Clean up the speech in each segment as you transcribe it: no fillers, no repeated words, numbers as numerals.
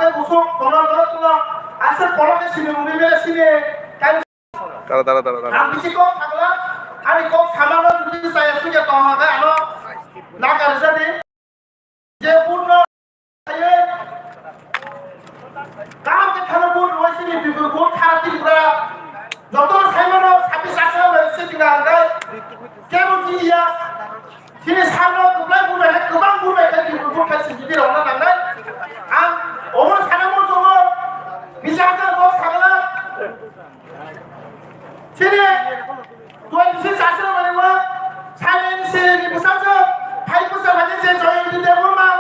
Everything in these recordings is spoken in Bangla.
Sampai busuk, tolong asal polanya sini mungkin sini kan. Tara. Ambisi kok sagala, hari kok sama lo jadi saya sudah tahu kan, ano nak kerja di, jepurno saya, काम के खाना बोल वैसे नहीं बिल्कुल बहुत खाती पूरा डॉक्टर साइमन और साथी साथी वैसे दिखा रहा है क्या बोलती है यार sini sana kublai budak है kebang budak है बिल्कुल बहुत खाती jadi orang नंगा am orang sana mau coba bisa kan bos sagala sini tuan si साथी mana mah saya ini si di pusat je hai pusat aja je join di demo mah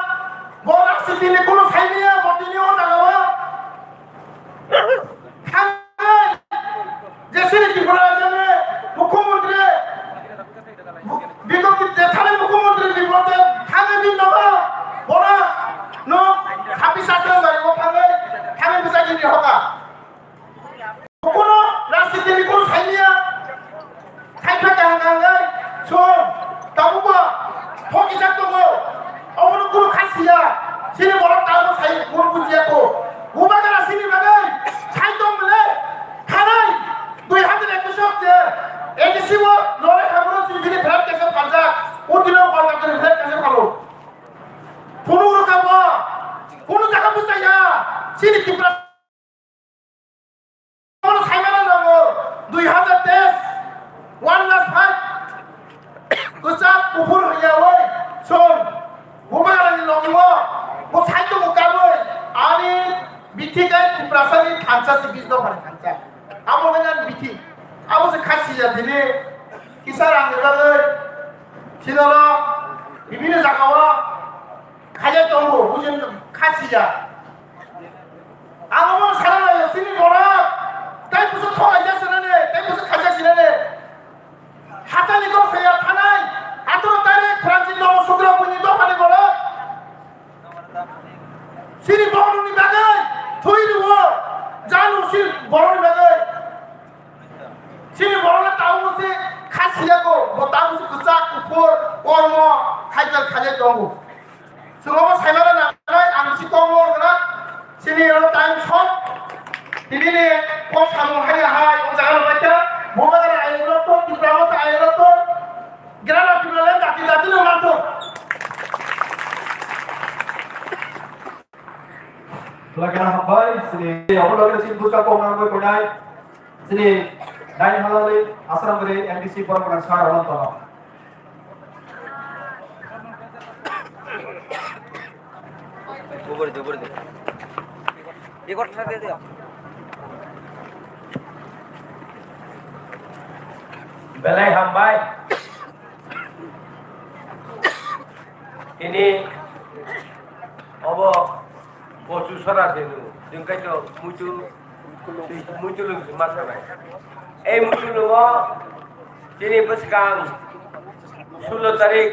borak si di kulo saya ni ya buat ini orang nggak जैसे त्रिपुरा में मुख्यमंत्री बिगत देखाले मुख्यमंत्री बिगत थाने दिन नबा बड़ा नो हापी साथन बारे वो थाने बिसा दिन होगा कोनो राजनीति को साइनिया साइफा गांगांगा सो ताबुबा फोकी जातोगो अबनो कुरु खासिया सिने बड़ा ताबो साइ कुरु बुजियाको उबागारा सिनि बागै साइतों मले खानाय 2021 তে এডিসি ও লরে খাবরো সিগিনি ফ্ল্যাট কেসে পাঞ্জা ওদিনো কলকাতা ফ্ল্যাট কেসে খালো কোন রকম কোন জায়গা বুঝাইয়া সিনি ত্রিপুরা কোন সাইমানা নাম 2023 1 লাখ 5 গোসা পুফুর হইয়া ওই সন গোমালানি লগিমো ও সাইতো মুকাবো আনি বিথিকাই ত্রিপুরাসানি খানসা সিবিজনো পারে খানসা Amo dengan biti, amo se kasih ya dini, kisah orang negara, sini lo, bibi ni zakawa, kaya tunggu, bukan kasih ya. Amo mau salah ya sini orang, tapi pusat thong aja sana ni, tapi pusat kaca sini ni, hata ni kau saya tanai, atau tadi Francis lo sudah punya tu mana orang, sini baru ni bagai, tuh ini wah, jangan sini baru ni bagai. sini borona tahu sih khasiat ko tahu sih kesak kupur kormo kaital kaya tunggu semua saya mana nak angsi tunggu kena sini orang time shot ini ni kos kamu hanya hai jangan baca mau mana air roto kita mau air roto gerana pilihan dati lo mantu lagi nak apa sini aku lagi sini buka kau nak kau naik sini Dain halale asram bere NDC program start holan tola ऊपर दे एक और दे दे belai hambai ini obo pocu sara denu jengkai to muncul masa bai muncul ini sekarang 16 তারিখ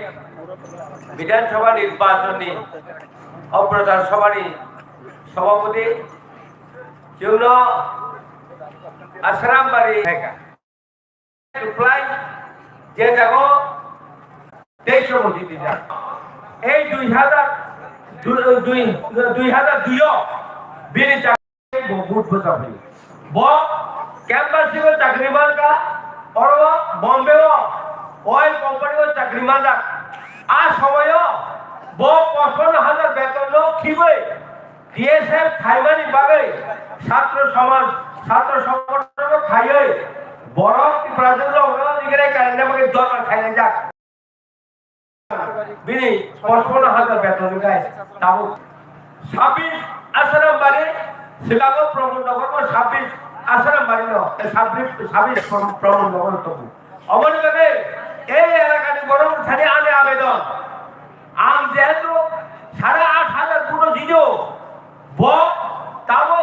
বিধানসভা নির্বাচনী অপ্রচার সভানি সভাপতি জন্য আশ্রাম বাড়ি যে যাবো 23 মসজিদে যা এই 2002 বিনি চাকরি ভোট বসাবে कैंपस से चाकरी मान का और वो बॉम्बे वो ऑयल कंपनी वो चाकरी मान का आज समय वो 55,000 वेतन लो खीबे डीएसएफ खाइमानी बागे छात्र संगठन को खाइए बरफ की प्राचीन लोग ना निकले करने में दो बार खाइए जा बिनी 55,000 वेतन का है ताबू 26 आश्रम बारे शिकागो प्रमोट नगर में 26 आश्रम बारी नो साबित प्रमोट नगर तो अमन कहे ए एलाका नि गरम छाने आने आवेदन आम जेहेतु 8,500 पुरो जिजो ब ताबो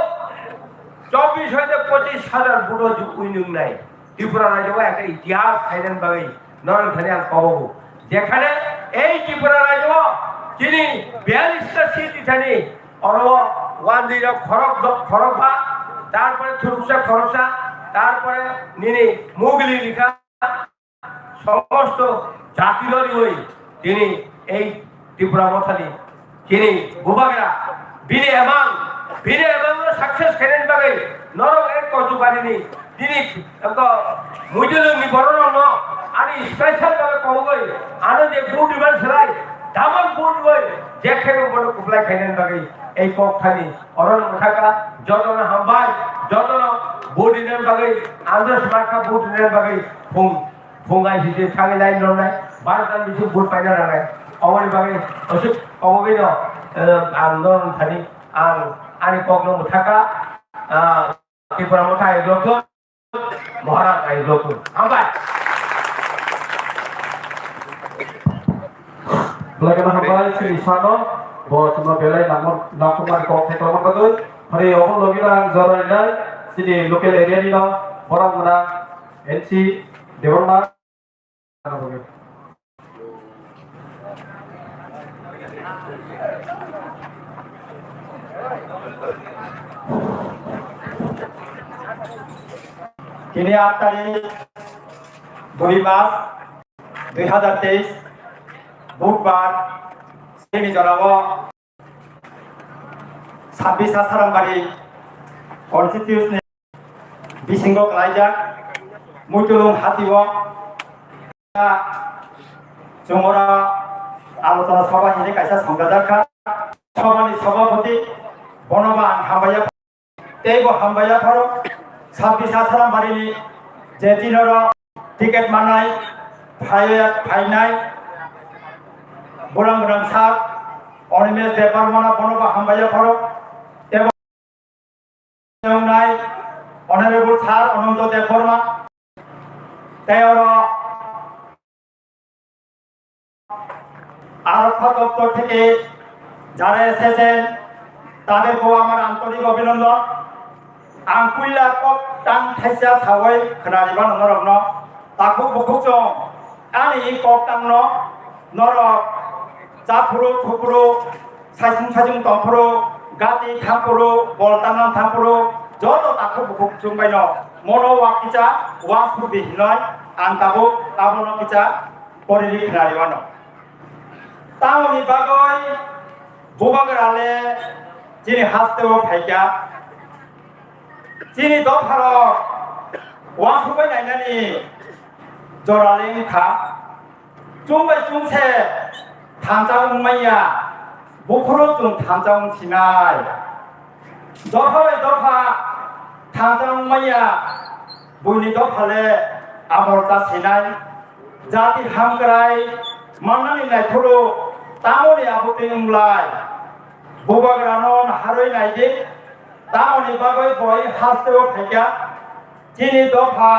24 হইতে 25,000 পুরো উইনিং নাই ত্রিপুরা রাজ্যে একটা ইতিহাস ফাইনাল বাগৈ নরম খানে আর কবো যেখানে এই ত্রিপুরা রাজ্য যিনি 42টা সিট ইথানি অরব ওয়ান দিরা খরবা তারপরে খরচা তারপরে নিনি মুগলি লিখা সমস্ত জাতিলরি হই তিনি এই ত্রিপুরা মথালি তিনি বুবাগরা বিনি among Bini emang sukses keren bagai norok koju barini dini mujulu ni borono no ani special bagai kogoi ane je good man serai daman good boy je keren bono kuplai keren bagai ei kok thani oron muthaka jotona hambai jotona good inen bagai andros marka good inen bagai fungai sisi thagi lain ronai baratan bisu good paina ranai awani bagai osuk kogogi no andon thani ani kogno muthaka Kipura muthai lokto Moharat ai lokto ambai Bagaimana hambai Sri Sano bahwa semua belai nakumar kok teknologi betul hari orang lagi lang jalan sini local area ni lah orang mana NC Dewan Kini 8 तारिख 2 मार्च 2023 बुधबार Sini Jorawa 26 Saramba리 Konstitusi Bisinggok Laijak Mutulung Hatiwa Jumora Alutana Sabah ini kaisa Sanggadaka Sabani Sabapati Bonoban Hambaya Tego Hambaya Paro 26 Saramba리 Jetinoro Tiket Manai Phainai Burang-burang sar, ornamen depar mana pono ba hambaya paro, ebo yang nai, honorable sar ononto depar ma, teoro আরক্ষা দপ্তর থেকে যারা এসেছেন তাদেরকেও আমার আন্তরিক অভিনন্দন আঙ্কুল্লা কক টাং থাইসা সাওয়াই খনারিবা নরম ন তাকু বুকুক জং আনি কক টাং ন নরক Sapuro, Tupuro, Sajung Tompuro, Gati Tampuro, Boltanan Tampuro, Jodo Taku Jumbaino, Mono Wakicha, Wasu Bihinoi, Antabu, Tabono Kicha, Porili Knarivano. Tauni Bagoi, Bubagarale, Jini Hasteo Paika, Jini Doparo, Wasu Bainani, Joraling Ka, Jumbai Jumse, Tanjang Maya, Bukurutun Tanjang Sinai. Dopa Tanjang Maya, Buni Dopale, Amorta Sinai, Jati Hamgrai, Manani Naturu, Tamoni Abuting Lai, Bubagranon Harui Naidi, Tamoni Bagoi Boy, Hasteo Pega, Jini Dopa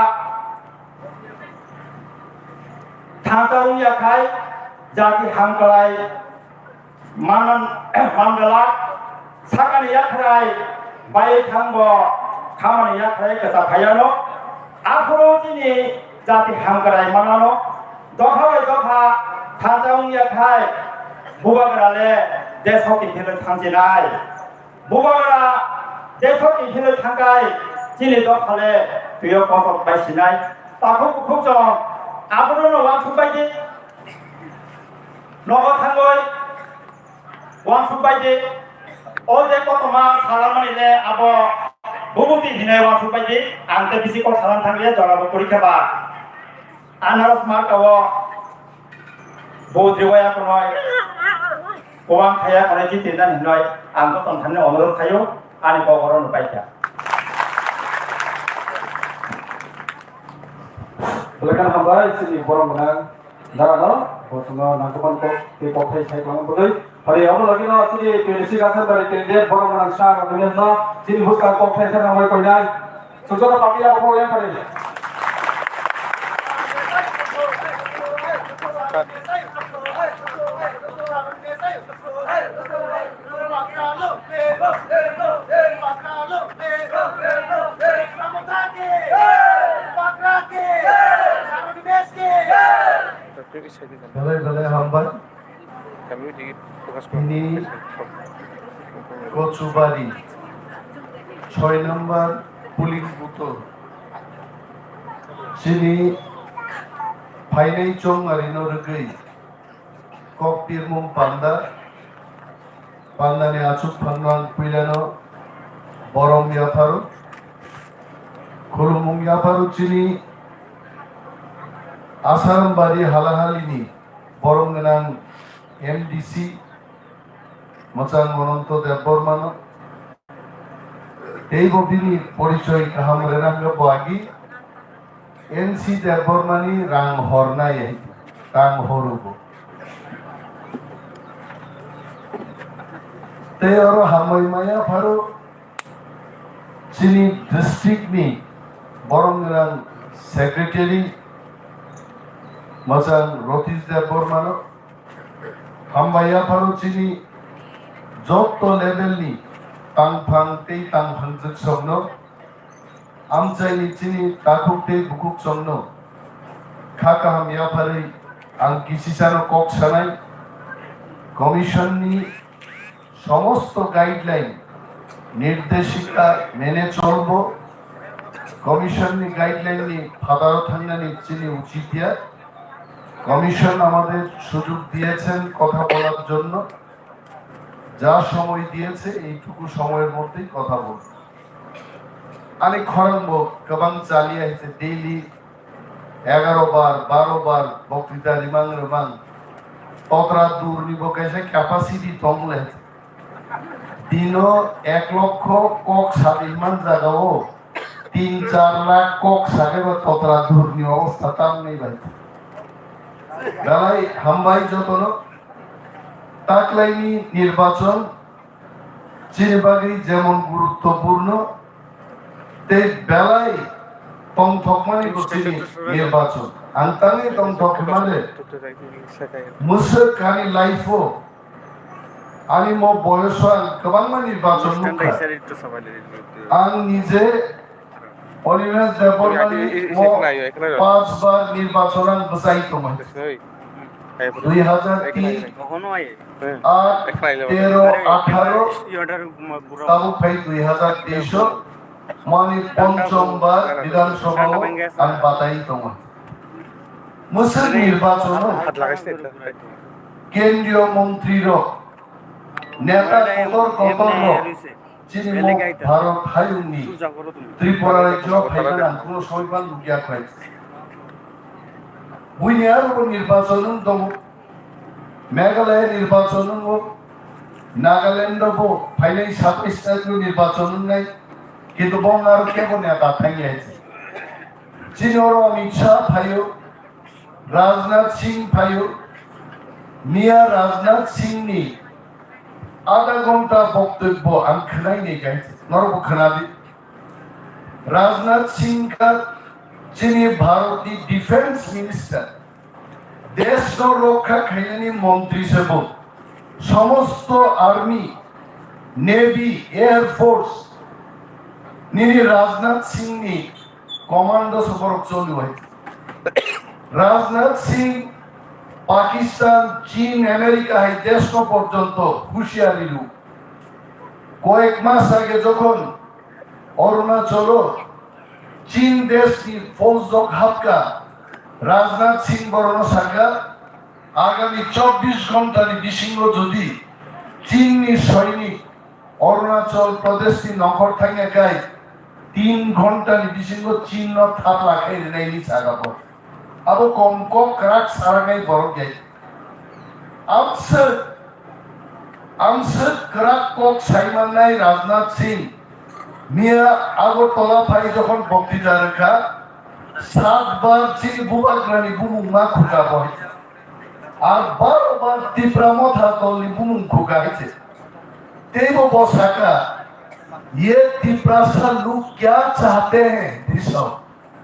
Tanjang Yakai. Jati Hangkalai Mandala Sakani Yakrai Bayi Tanggo Kamani Yakrai Kesapayano Apuro Jini Jati Hangkalai Manano Dohawai Doha Tanjang Yakrai Bubagarale Desoki Hilu Tanjinai Bubagara Desoki Hilu Tangai Jini Dohale Tuyo Kosok Baisinai Takuk Kukjong Apuro no Wangsubaji Nogo Tangoi, Wansubaidi, Oje Kotoma, Salamanile, Abo, Bubuti Hine Wansubaidi, Ante Bisiko Salan Tanglia, Jorabo Kurikaba, Anaros Markawa, Bodriwaya Konoi, Oang Kaya Koneji Tindan Hinoi, Anton Tane Omoro Kayo, Anipo Oron Baika. Belakan hamba sini borong menang, darah Bosma Nakuman ko ti Pokai Sai Klang Budai hari amu lagi na sini polisi kasan dari India borong menang sah kemudian na sini bukan Pokai Sai Klang Budai sujud parti apa yang kali Balai hambat ini Kocubari 6 নম্বর police booth sini Painai Chong Arino Regai Kok Pirmum Panda Panda ni Achuk Panglang Pilano বরম ইয়াফারু খুলুমুং ইয়াফারু চিনি আসারাম বাড়ি হালাহালিনি বরং নাং এমডিসি মোচাং অনন্ত দেববর্মান এই ববিনি পরিচয় কাহামরে রাঙ্গ বাগি এনসি দেববর্মানি রাং হরনাই রাং হরুব তে আরো হামইমায়া ফারো চিনি ডিস্ট্রিক্ট নি বরং নাং সেক্রেটারি মোচাং রতিশ দেববর্মান হামবাইয়া ফারো চিনি যত লেভেলনি তাংফাং তেই তাংফাং জক সগ্ন আমচাইনি চিনি তাকুকতে বুকুক সগ্ন খাকাহাম ইয়াফাरै আং কিসিসানো কক সানাই কমিশননি সমস্ত গাইডলাইন নির্দেশিকা মেনে চলব কমিশননি গাইডলাইননি ফাদারো থাঙ্গানি চিনি উচিত দিয়া কমিশন আমাদের সুযোগ দিয়েছেন কথা বলার জন্য যা সময় দিয়েছে এইটুকু সময়ের মধ্যেই কথা বলব আমি খরঙ্গ কবাং চালিয়ে আছে ডেইলি 11 বার 12 বার বক্তৃতা রিমাং রিমাং ততরা দূর নিব কেসে ক্যাপাসিটি তমলে দিন 1 লক্ষ কক সাথে ইমান জাগাও 3-4 লাখ কক সাথে ততরা দূর নি অবস্থা তাম নেই ভাই বেলায় হামবাই যতন তাকলাইনি নির্বাচন চিনিবাগি যেমন গুরুত্বপূর্ণ তে বেলায় তং থকমানি চিনি নির্বাচন আন্তানি তং থকমানে মুসর কানি লাইফও আমি মো বয়স গোবাংমা নির্বাচন আং নিজে পরিবেশ দেববর্মানি 5 বার নির্বাচন আং বসাইতো মই 2003 কখনো আয় 13 18 তাও ফাই 2023 মানে পঞ্চমবার বিধানসভা আং বাতাইতো মই মুসলিম নির্বাচন কেন্দ্রীয় মন্ত্রীর নেতা কতর চিনি ভারত হাইউনি ত্রিপুরা রাজ্য ফাইনাল কোন সইবান লুকিয়া খাইছে বুইনিয়ার নির্বাচন দম মেঘালয় নির্বাচন নাগাল্যান্ড ফাইনাল 27 তারিখ নির্বাচন নাই কিন্তু বঙ্গার কেবল নেতা থাকি আছে চিনর অমিত শাহ ফাইও রাজনাথ সিং ফাইও মিয়া রাজনাথ সিং নি আধা ঘন্টা বক্তব্য আং খনাই নেই গাইছে নরব খনাদি রাজনাথ সিং কা যিনি ভারতীয় ডিফেন্স মিনিস্টার দেশ রক্ষা খাইনি মন্ত্রী সেবক সমস্ত আর্মি নেভি এয়ার ফোর্স নিনি রাজনাথ সিং নি কমান্ডো সফর চলু হয় রাজনাথ সিং পাকিস্তান চীন আমেরিকা এই দেশ পর্যন্ত হুঁশিয়ারি লু কয়েক মাস আগে যখন অরুণাচল চীন দেশ কি ফৌজ হাতকা রাজনাথ সিং বরণ সাকা আগামী 24 ঘন্টার বিসিংহ যদি চীনী সৈনিক অরুণাচল প্রদেশ কি নখর থাকে গাই 3 ঘন্টার বিসিংহ চীন থাপ লাগাই নেই সাগাবো আবো কম কম ক্রাক সারাগাই বড় গাই আমসর ক্রাক কক সাইমান নাই রাজনাথ সিং মিয়া আগরতলা ফাই যখন বক্তৃতা রাখা 7 বার চিনি বুবার গ্রানি বুমুংমা খুকা বই আর 12 বার ত্রিপুরা মথা তলি বুমুং খুকা হয়েছে तेव बसा का ये त्रिपुरा लोग क्या चाहते हैं दिशा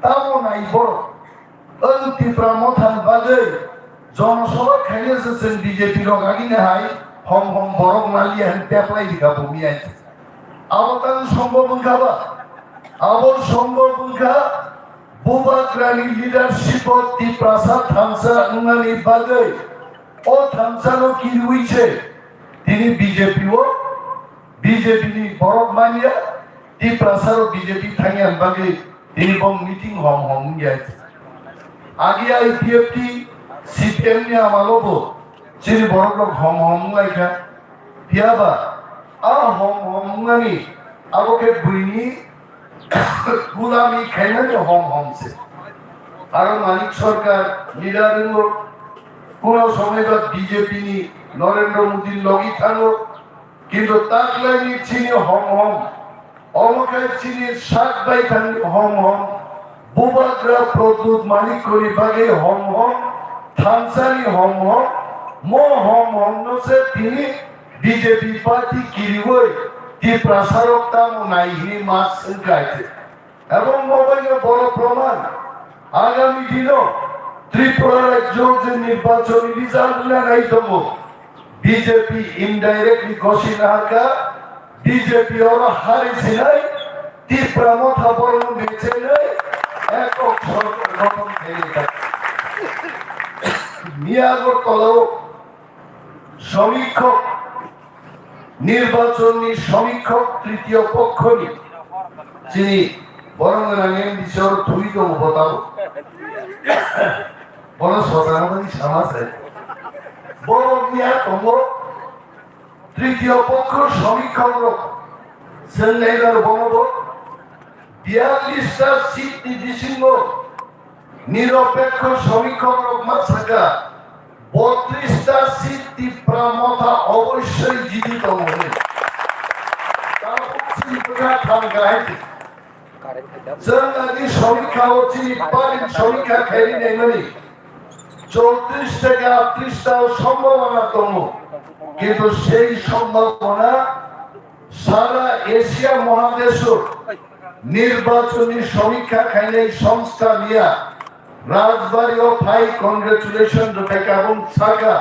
तामो नाई बड़ो अल त्रिपुरा मथान बागे जनसभा खाइले से बीजेपी रो गागी ने हाई हम बरक मालिया हन टेपलाई दिखा भूमि आई आवतान संभव बंगाबा आवल संभव बंगा बुबाग्रानी लीडरशिप त्रिपुरा थामसा उंगानी बागे ओ थामसा लो की हुई छे তিনি বিজেপি ও বিজেপি নি বরক মানিয়া তি প্রসার বিজেপি থাকি আনবাগে তিনি বং মিটিং হম গিয়েছে আগে আইপিএফটি সিপিএম নি আমালোবো চিনি বরক লোক হম লাইকা পিয়াবা আ হম Ghani aboke buini gulami khaina hom homse aro মানিক সরকার লিডারের কোন সময় বা বিজেপি নি নরেন্দ্র মোদী লগি থাকো কিন্তু তাকলাই নি চিনি হম হম অমকায় চিনি সাত বাই থাকি হম হম বুবাগ্রা প্রদ্যুৎ মানিক করি বাগে হম হম থানসানি হম হম মো হম হম নসে তিনি বিজেপি পার্টি কিরিবই তি প্রসারকতা নাইহি মাস সংখ্যাতে এবং মোবাইলে বড় প্রমাণ আগামী দিনও ত্রিপুরা রাজ্য যে নির্বাচনী রেজাল্ট নাই তব বিজেপি ইনডাইরেক্টলি ঘোষণা হাকা বিজেপি ওর হারিছে নাই ত্রিপুরা মাথা বড় বেঁচে নাই একক সরকার গঠন হয়ে থাকে মিয়াগরতলাও সমীক্ষক নির্বাচনী সমীক্ষক তৃতীয় পক্ষ যিনি বরঙ্গনাঙ্গের বিষয় তুই তো বতাও বড় সজানবাদী সমাজে বড় মিয়া কম তৃতীয় পক্ষ সমীক্ষক সেন্নাইগার বনব 42টা সিট নির্দেশিত নিরপেক্ষ সমীক্ষক থাকা 32টা সিট ত্রিপুরা মাথা অবশ্যই জীবিত হবে তার ত্রিপুরা খানগাইতে জঙ্গি সমীক্ষা হচ্ছে পারেন সমীক্ষা খেয়ে নেই 34 থেকে 38টা সম্ভাবনা কম কিন্তু সেই সম্ভাবনা সারা এশিয়া মহাদেশ নির্বাচনী সমীক্ষা খাইলে সংস্থা নিয়া রাজবাড়ি ও ভাই কংগ্রেচুলেশন থেকে এবং শাখা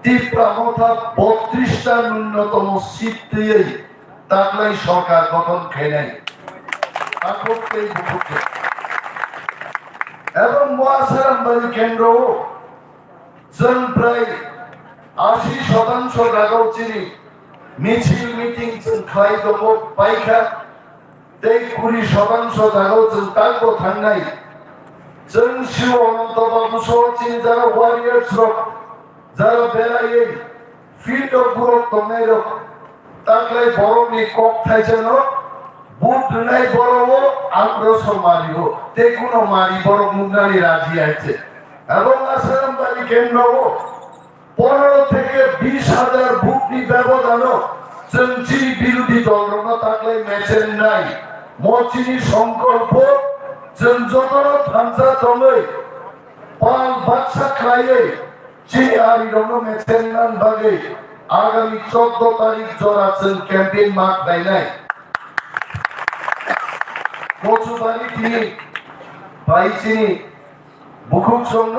ত্রিপুরা মাথা 32টা ন্যূনতম সিট দিয়ে তাকলাই সরকার গঠন খেয়ে নেয় এবং মহাসারামবাড়ি কেন্দ্র জন প্রায় 80% জায়গাও চিনি মিছিল মিটিং খাই দেব পাইখা 20% জায়গাও থাকবো থাঙ্গাই জন শিব অনন্ত বাবু সহ চিনি যারা ওয়ারিয়ার্স যারা বেড়াই ফিল্ড অফ গ্রোথ কমে তাকলাই বড় নি কক থাইছেন বুট নাই বড় আগ্রসর মারিব তে কোনো মারি বড় মুন্ডালি রাজি আছে এবং আসারামবাড়ি কেন্দ্র 15 থেকে 20,000 ভোটনি ব্যবধান চিনি বিরোধী দল থাকলে ম্যাচের নাই মচিনি সংকল্প যতন থানসা তমে পাল বাচ্চা খাইয়ে চিনি আরি রঙ ম্যাচের নাম ভাগে আগামী 14 তারিখ জড়াচ্ছেন ক্যাম্পেইন মার্ক দেয় নাই কচুবাড়ি তিনি পাইছিনি বুকুক সঙ্গ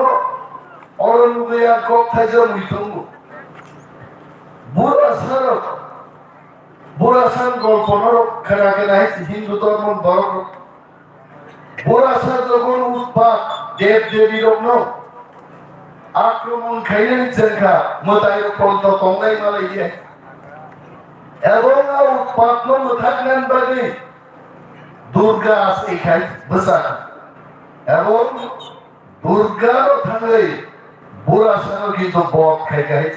অরণুবেয়া কথায় জমিতঙ্গ বুড়াসার গল্প নরক্ষাকে নাই হিন্দু ধর্ম ধর্ম বুড়াসার যখন উৎপাত দেব দেবীর আক্রমণ খাইলে নিচ্ছেন খা মোতায় পর্যন্ত কঙ্গাই মালাই দিয়ে এবং উৎপাত থাকলেন বাদে দুর্গা আছে খাই বসা এবং দুর্গারও থাকলে বুড়াসারও কিন্তু বক খাই খাই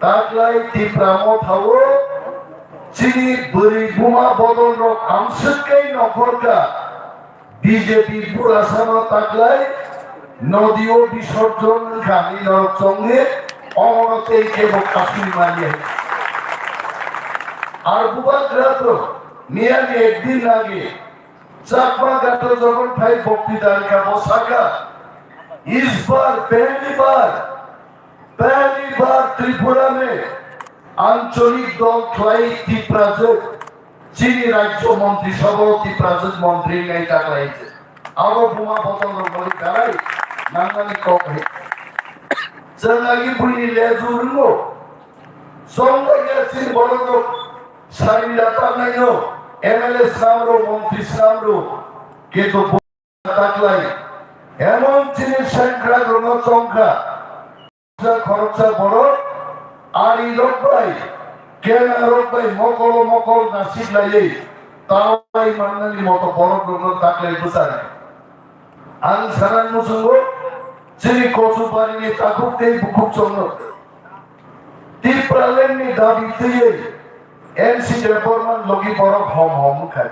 তাকলাই ত্রিপুরা মাথাও চিনি বরি বোমা বদল আমসকেই নখরকা বিজেপি বুড়াসানো তাকলাই নদীও বিসর্জন খানি সঙ্গে অমরতেই কেবল কাশ্মীর মারিয়ে আর বুবাগ্রাত মিয়ানি একদিন আগে চাকমা घाटो যখন ভাই বক্তৃতা লেখা বসাকা इस बार पहली बार त्रिपुरा में आंचलिक दल खलाई त्रिपुराजक चीनी राज्य मंत्री सभा त्रिपुराजक मंत्री नहीं टाकलाई अब बुमा बतल बलि काराई नांगानी कक है जंगागी बुनी लेजुरनो संगया चिन बड़ो सारी लाता नहीं हो एमएलए सामरो मंत्री सामरो के तो टाकलाई এমন জিনিস সংখ্যা সংখ্যা খরচা বড় আর এই লোক ভাই কেন লোক ভাই মকল নাসিক লাগে তাই মান্নালি মতো বড় গ্রহ থাকলে বুঝায় আং সারান মুসঙ্গ যিনি কচু পারিনি তাকুকতেই বুকুক চন্দ্র ত্রিপুরালেননি দাবি দিয়ে NC Department logi borok hom khai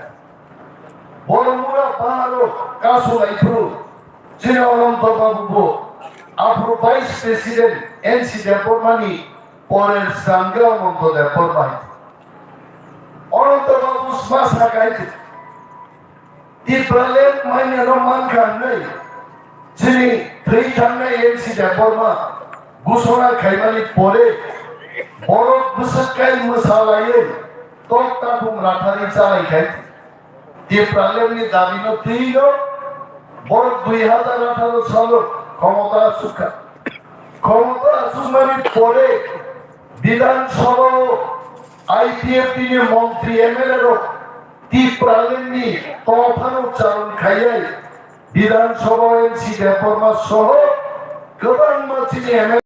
boromura paharo kasu laipru jini ononto babu apro vice president NC Department ni porer sangha ononto Department ononto babu smas hakai di pralen maine roman khan nei jini three khanne NC Department gusona khaimani pore borok busakai masalaye tokta bum rathari chalai khai di pralen ni dabino tilo borok 2018 সালে ক্ষমতা সুমানি পরে বিধানসভা IPF নি মন্ত্রী MLA র তি প্রালেন নি তফান উচ্চারণ খাইয়াই বিধানসভা NC Department সহ গোবাং মাছিনি MLA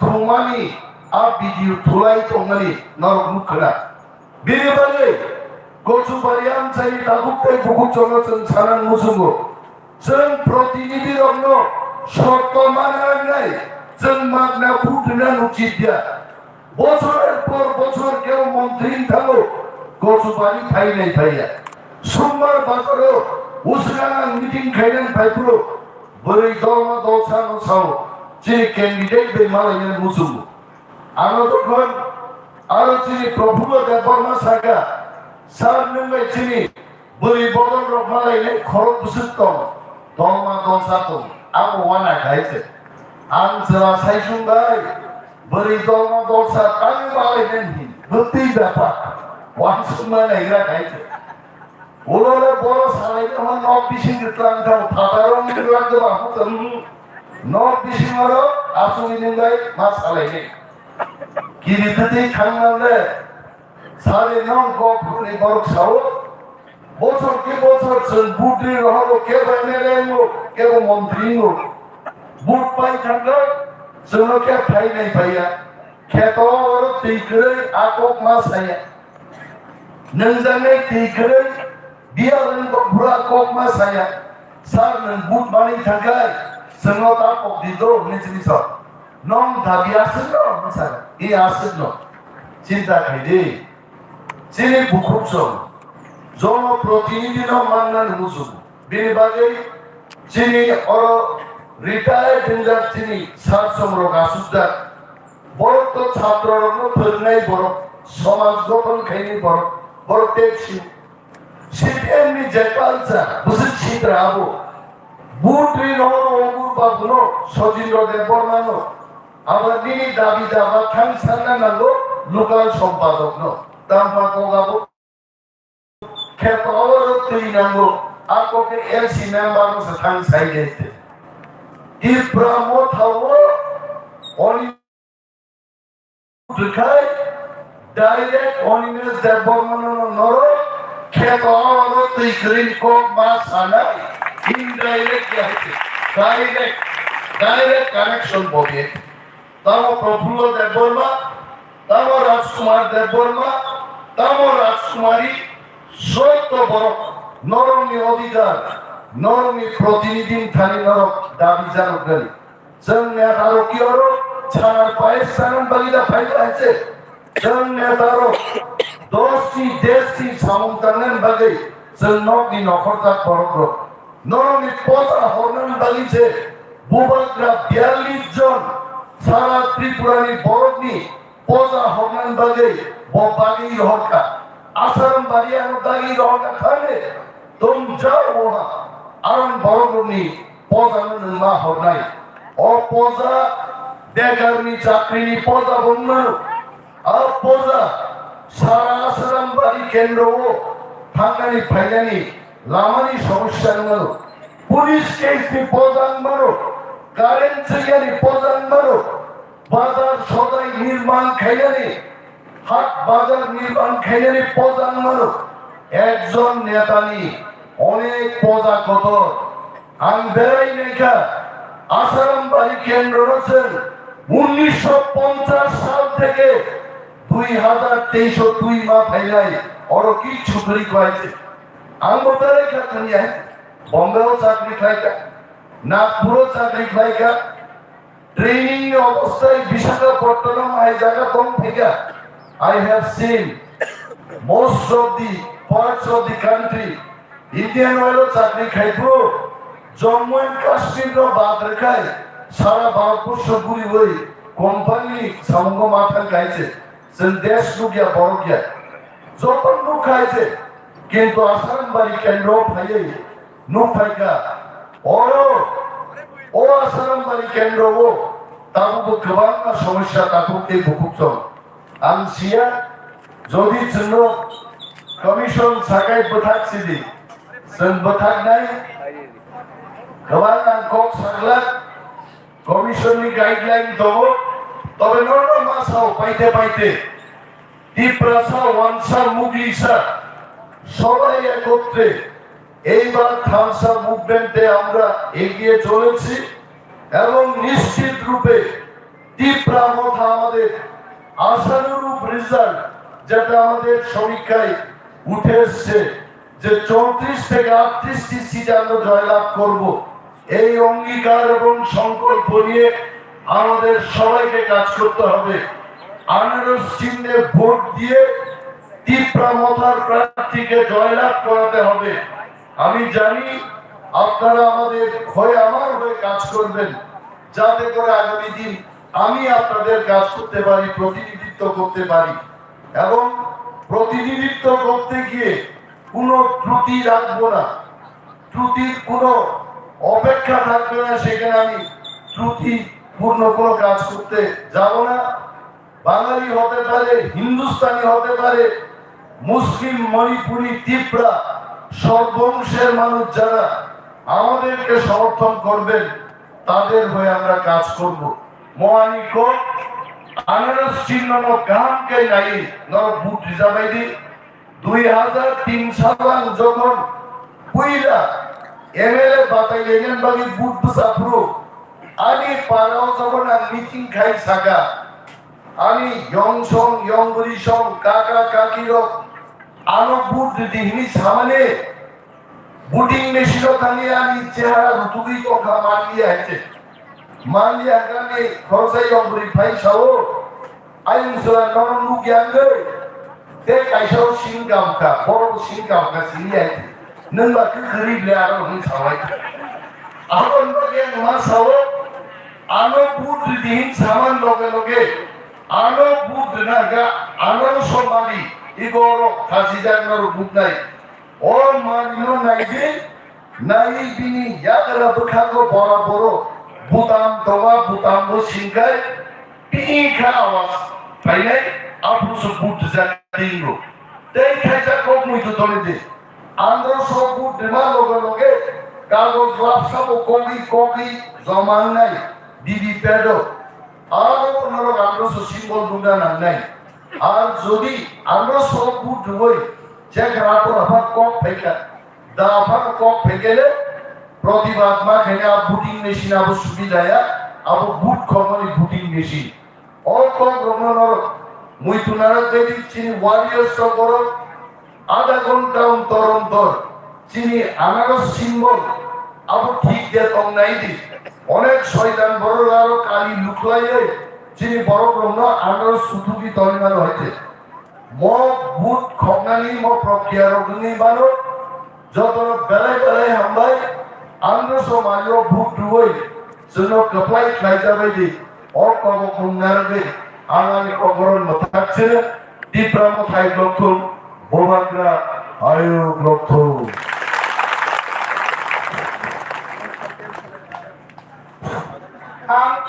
থুমানি आ ভিডিও থুলাই তংমানি নরক মুখরা বিরিবালে গোচুবারিয়াম চাই দাগুতে বুকু চলছেন সানান মুসুঙ্গো जों प्रतिनिधि रंनो शर्त मानाय जों मागना बुटना नुचिदिया बछरेर पर बछर केउ मन्त्री थांगो गसुबारि फाइनाय फाइया सोमबार बाजारो उसराना मिटिं खाइनाय फाइफ्रो बोरै दलमा दलसानो साव जे कैंडिडेट बे मालायनो मुसुमु आरो तखन आरो जिनि प्रफुल्ल देबबर्मा सागा सार नंगाय जिनि बोरै बदल रक मालायनो खरक बुसुतम दलमा दलसाखौ आं वाना खायसे आं जरा सायसुंबाय बोरै दलमा दलसा आं मालायनो गोदै बापा वानसुमा नायग्रा खायसे उलरे बर' सालायनो हन नर्थ बिसिं गथलांथाव फादारं गलां गोबां नर्थ बिसिङाव आसुनि नंगाय मा सालायनो गिरिथि थांनानै सारे नौ गफुरनि बरक साव বছর কি বছর বুটরি রহলো কে বানেলেঙ্গো কে মন্ত্রীঙ্গো বুট পাই থাকলে জনকে ফাই নাই পাইয়া খেতর তিকরে আকক মাস আইয়া নংজানে তিকরে বিয়ালেন বুড়া কক মাস আইয়া সার নং বুট বানি থাকাই জনতা কক দিদো নিজিনিস নং দাবি আছে ন মসার ই আছে ন চিন্তা খাইদে চিনি বুকুছম জনপ্রতিনিধি মান্নান মুসুম বিনিবাগে যিনি রিটায়ার্ড ইঞ্জার যিনি সার সম্রক আসুদার বড় তো ছাত্ররণ ফেরনাই বড় সমাজ গঠন খাইনি বড় টেকসি সিটেননি যে কালচার বুঝে ছিদ্র আবো বুটরি নহর অগুর বাবুনো সজিন্দ্র দেববর্মানো আবার নিনি দাবি দাবা থাং সান্না নাগো লোকাল সম্পাদক ন তাম্পা কোগাবো খেতর তৈনাঙ্গো আकोके LC मेंबर से थांग साइडे इ ब्रह्म थावो ओनि दुखाय डाइरेक्ट ओनिमेस देबबर्मन नरो खेतर तैग्रिन को मासाना इनडाइरेक्ट याते डाइरेक्ट कनेक्शन बोगे तामो प्रफुल्ल देबबर्मा तामो राजकुमार देबबर्मा तामो राजकुमारी সত্য বড় নরমনি অধিকার নরমনি প্রতিনিধি থানি নরক দাবি জানক গলি जों नेतारो की ओरो छार पाए सानम बलिदा फायदा আছে जों नेतारो दोस्ती देशती सामुंतानन बगे जों नकनि नखरजा बरग्र नरमनि पजा हरनान बलिছে बुबाग्रा 42 জন सारा त्रिपुरानि बरगनि पजा हरनान बगे बबागि हरका आसाराम बारियानो दागी रहना थाने तुम जाओ वहां आराम बरगनि पजानो नंमा हरनाय ओ पजा बेगारनि चाकरिनि पजा बन्नानो आ पजा सारा आसाराम बारि केन्द्रआव थांनानै फायनानै लामानि समस्या नङानो पुलिस केसनि पजा नङानो कारेन्ट जायगानि पजा नङानो बाजार सदाय निर्माण खायनानै हाट बाजार निर्माण खायनानै पजा नङानो एकजन नेतानि अनेक पजा कत आं बेरायनायखा आसाराम बारि केन्द्रजों 1950 साल থেকে 2023 मा फायनाय और किछु करि कइছে आंबो बेरायखा कनिया बम्बेआव चाकरि खायखा नागपुराव चाकरि खायखा ट्रेनिंग अवस्थाय विशाखापट्टनम आय जायगा दं फैगा I have seen most of the parts of the country Indian oil চাকরি খাইবো জম্মু এন্ড কাশ্মীর বাদ রেখায় সারা ভারতবর্ষ ঘুরি ওই কোম্পানি সঙ্গ মাথা খাইছে দেশ লুকিয়া বড় গিয়া যত লোক খাইছে কিন্তু আসাম বাড়ি কেন্দ্র ফাইয়ে নুক ফাইকা ও আসাম বাড়ি কেন্দ্র ও তাবো গোबां সমস্যা তাবুকে ভুকুকজন আনসিয়া যদি জন্য কমিশন সাকাই বথাকসিদি जों बथागनाय गोबां आंखौ साग्लाक कमिशननि गाइडलाइन दङ तबे नर्न मासाव पाइते पाइते ত্রিপুরা ওয়ানসা মুগলিসা সবাই একত্রে এইবার থামসা মুভমেন্টে আমরা এগিয়ে চলেছি এবং নিশ্চিত রূপে ত্রিপুরা মথা আমাদের আশানুরূপ রেজাল্ট যেটা আমাদের সমীক্ষায় উঠে এসছে যে 34 থেকে 38টি সিট আমরা জয়লাভ করব এই অঙ্গীকার এবং সংকল্প নিয়ে আমাদের সবাইকে কাজ করতে হবে আনারস চিহ্নে ভোট দিয়ে ত্রিপুরা মথার প্রার্থীকে জয়লাভ করাতে হবে আমি জানি আপনারা আমাদের হয়ে আমার হয়ে কাজ করবেন যাতে করে আগামী দিন আমি আপনাদের কাজ করতে পারি প্রতিনিধিত্ব করতে পারি এবং প্রতিনিধিত্ব করতে গিয়ে কোনো ত্রুটি রাখবো না ত্রুটির কোনো অপেক্ষা থাকবে না সেখানে আমি ত্রুটি পূর্ণ কোনো কাজ করতে যাব না বাঙালি হতে পারে হিন্দুস্তানি হতে পারে মুসলিম মণিপুরি ত্রিপুরা সর্বংশের মানুষ যারা আমাদেরকে সমর্থন করবেন তাদের হয়ে আমরা কাজ করব মহানিক আনারস চিহ্ন গামকে নাই বুট রিজার্ভাই দিই 2003 সাল যখন পুইলা এমএলএ বাতাইলেন বাকি বুট সাফরো আমি পারাও যখন মিটিং খাই থাকা আমি ইয়ংবরি সং কাকা কাকির আলো বুট দিহিনি সামনে বুটিং মেশিন খালি আমি চেহারা রুতুকি কথা মানলিয়া গানে খরচাই ইয়ংবরি ভাই সাও আইন সোলা নরনু গ্যাঙ্গে They kaisau singkam ka, boro singkam ka sini nengba kekeri beliau orang sawai. Aron bagian mas sawo, ano bud dihin saman loge, ano bud naga, ano somali, igoro kasijan naru bud nai. Or manino nai bini yakara bukhago boro, butam bo singkai, pini ka awas, painai, apu so bud Tingro. They catch a cock with authority. Andro so good demand loge. Cargo drops up cocky, Zomanai, Didi Pedo. All of Andro so symbol Buddha and night. Al Zodi, Andro so good way. Check Rapo about cock pecker. The upper cock pekele, Prodibatma, Kenya booting machine of Subidaya, our boot common booting machine. All cock Romanor. মুই তুনারা দেবী চিনি ওয়ারিয়ার্স করো আধা ঘন্টা অন্তর চিনি আনারস সিম্বল আবু ঠিক দে তং নাই দি অনেক শয়তান বড় আরো কালি লুকলাইয়ে চিনি বড় ব্রহ্ম আনারস সুতুকি তরিমার হইতে ম বুট খগনানি ম প্রক্রিয়ার অগ্নি বানো যত বেলায় হামবাই আনারস মারিও বুট দুই জন্য কপ্লাই খাই যাবে দি অর কব কুনারবে আগামী কবরণ থাকছে ত্রিপুরা মথায় লক্ষ্য বোমাগ্রা আয়ু লক্ষ্য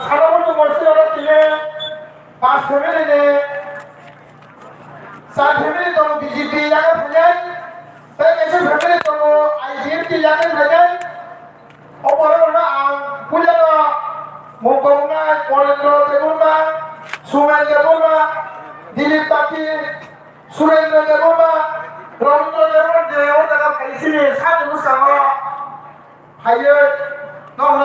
সারাবর্ষ বর্ষে ওরা তিনে 5 ফ্যামিলি নে 7 ফ্যামিলি তো বিজেপি জায়গা ফেলেন তাই এসে ফ্যামিলি তো আইডিএফটি জায়গা ফেলেন অপরনা পুজানো মুকমনা করেন্দ্র দেবনা সুমেন দেবনা দিলীপ পাতি সুরেন্দ্র দেবনা রবীন্দ্র দেবনা যে ওটা খাইছিলেন সাত মুসাঙ্গ হাইয়ে নহ